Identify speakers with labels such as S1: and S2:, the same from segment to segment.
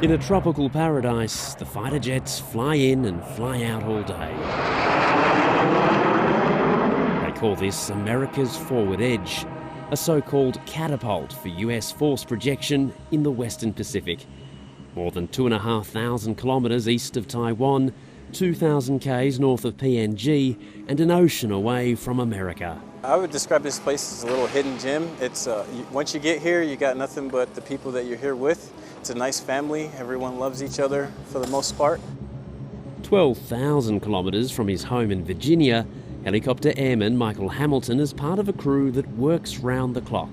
S1: In a tropical paradise, the fighter jets fly in and fly out all day. They call this America's Forward Edge, a so-called catapult for US force projection in the Western Pacific. More than 2,500 kilometres east of Taiwan, 2,000 k's north of PNG, and an ocean away from America.
S2: I would describe this place as a little hidden gem. It's once you get here, you got nothing but the people that you're here with. It's a nice family. Everyone loves each other for the most part.
S1: 12,000 kilometres from his home in Virginia, helicopter airman Michael Hamilton is part of a crew that works round the clock.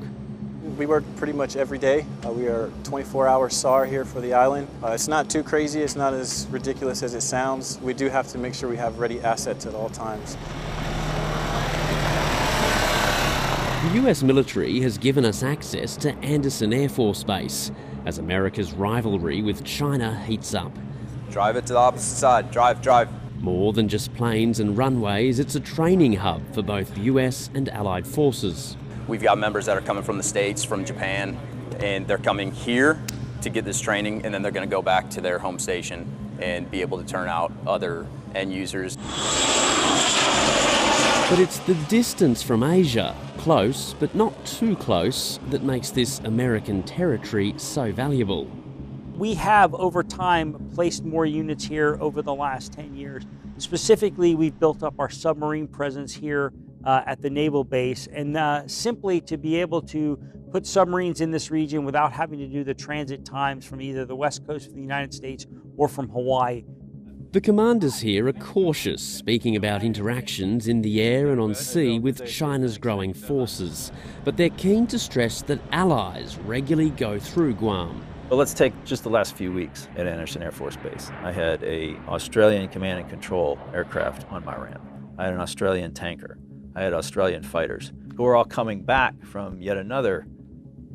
S2: We work pretty much every day. We are 24-hour SAR here for the island. It's not too crazy. It's not as ridiculous as it sounds. We do have to make sure we have ready assets at all times.
S1: The US military has given us access to Andersen Air Force Base as America's rivalry with China heats up.
S3: Drive it to the opposite side. Drive.
S1: More than just planes and runways, it's a training hub for both US and Allied forces.
S3: We've got members that are coming from the States, from Japan, and they're coming here to get this training, and then they're going to go back to their home station and be able to turn out other end users.
S1: But it's the distance from Asia, close but not too close, that makes this American territory so valuable.
S4: We have, over time, placed more units here over the last 10 years. Specifically, we've built up our submarine presence here at the naval base, and simply to be able to put submarines in this region without having to do the transit times from either the west coast of the United States or from Hawaii.
S1: The commanders here are cautious, speaking about interactions in the air and on sea with China's growing forces, but they're keen to stress that allies regularly go through Guam.
S5: Well, let's take just the last few weeks at Andersen Air Force Base. I had an Australian command and control aircraft on my ramp. I had an Australian tanker. I had Australian fighters who are all coming back from yet another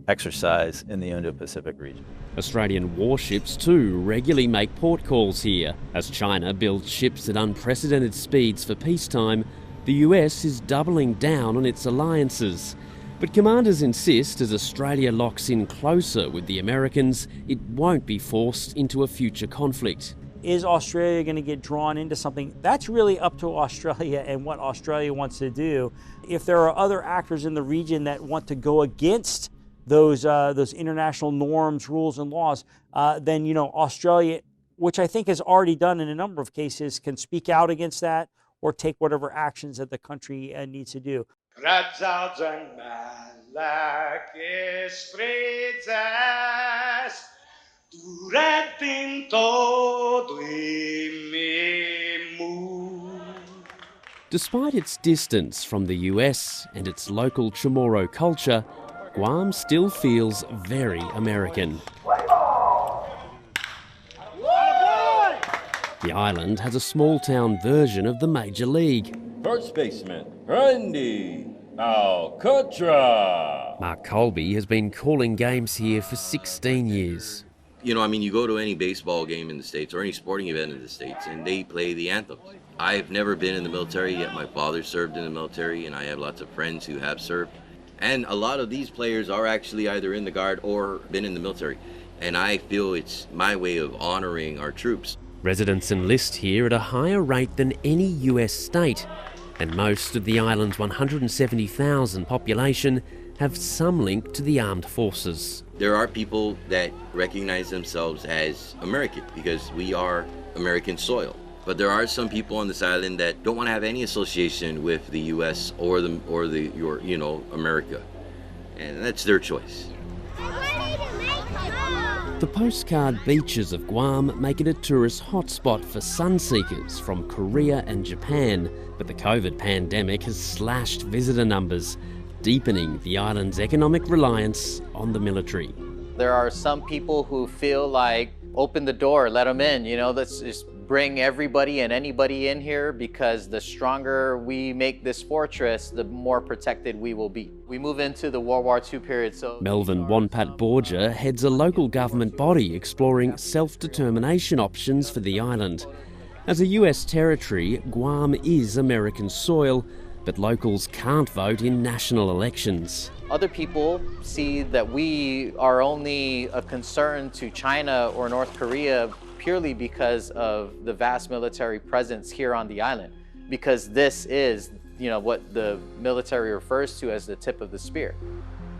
S5: exercise in the Indo-Pacific region.
S1: Australian warships too regularly make port calls here. As China builds ships at unprecedented speeds for peacetime, the US is doubling down on its alliances. But commanders insist as Australia locks in closer with the Americans, it won't be forced into a future conflict.
S4: Is Australia going to get drawn into something? That's really up to Australia and what Australia wants to do. If there are other actors in the region that want to go against those international norms, rules, and laws, then Australia, which I think has already done in a number of cases, can speak out against that or take whatever actions that the country needs to do.
S1: Despite its distance from the US and its local Chamorro culture, Guam still feels very American. The island has a small-town version of the Major League.
S6: First baseman, Randy Alcatra.
S1: Mark Colby has been calling games here for 16 years.
S7: You go to any baseball game in the States or any sporting event in the States and they play the anthem. I've never been in the military, yet my father served in the military, and I have lots of friends who have served. And a lot of these players are actually either in the Guard or been in the military. And I feel it's my way of honoring our troops.
S1: Residents enlist here at a higher rate than any US state, and most of the island's 170,000 population have some link to the armed forces.
S7: There are people that recognize themselves as American because we are American soil. But there are some people on this island that don't want to have any association with the US or America. And that's their choice.
S1: The postcard beaches of Guam make it a tourist hotspot for sunseekers from Korea and Japan, but the COVID pandemic has slashed visitor numbers, deepening the island's economic reliance on the military.
S8: There are some people who feel like, open the door, let them in, let's just bring everybody and anybody in here, because the stronger we make this fortress, the more protected we will be. We move into the World War II period, so...
S1: Melvin Wonpat Borgia heads a local government body exploring self-determination options for the island. As a US territory, Guam is American soil, but locals can't vote in national elections.
S8: Other people see that we are only a concern to China or North Korea purely because of the vast military presence here on the island, because this is, what the military refers to as the tip of the spear.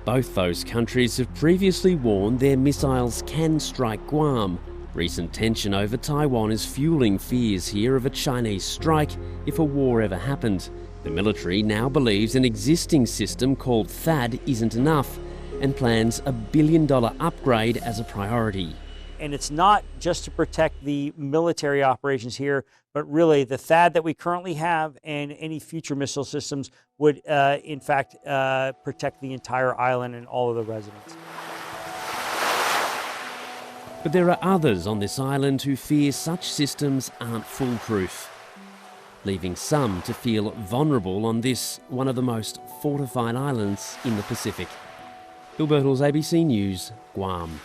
S1: Both those countries have previously warned their missiles can strike Guam. Recent tension over Taiwan is fueling fears here of a Chinese strike if a war ever happened. The military now believes an existing system called THAAD isn't enough and plans a $1 billion upgrade as a priority.
S4: And it's not just to protect the military operations here, but really the THAAD that we currently have and any future missile systems would, in fact, protect the entire island and all of the residents.
S1: But there are others on this island who fear such systems aren't foolproof, leaving some to feel vulnerable on this, one of the most fortified islands in the Pacific. Bill Birtles, ABC News, Guam.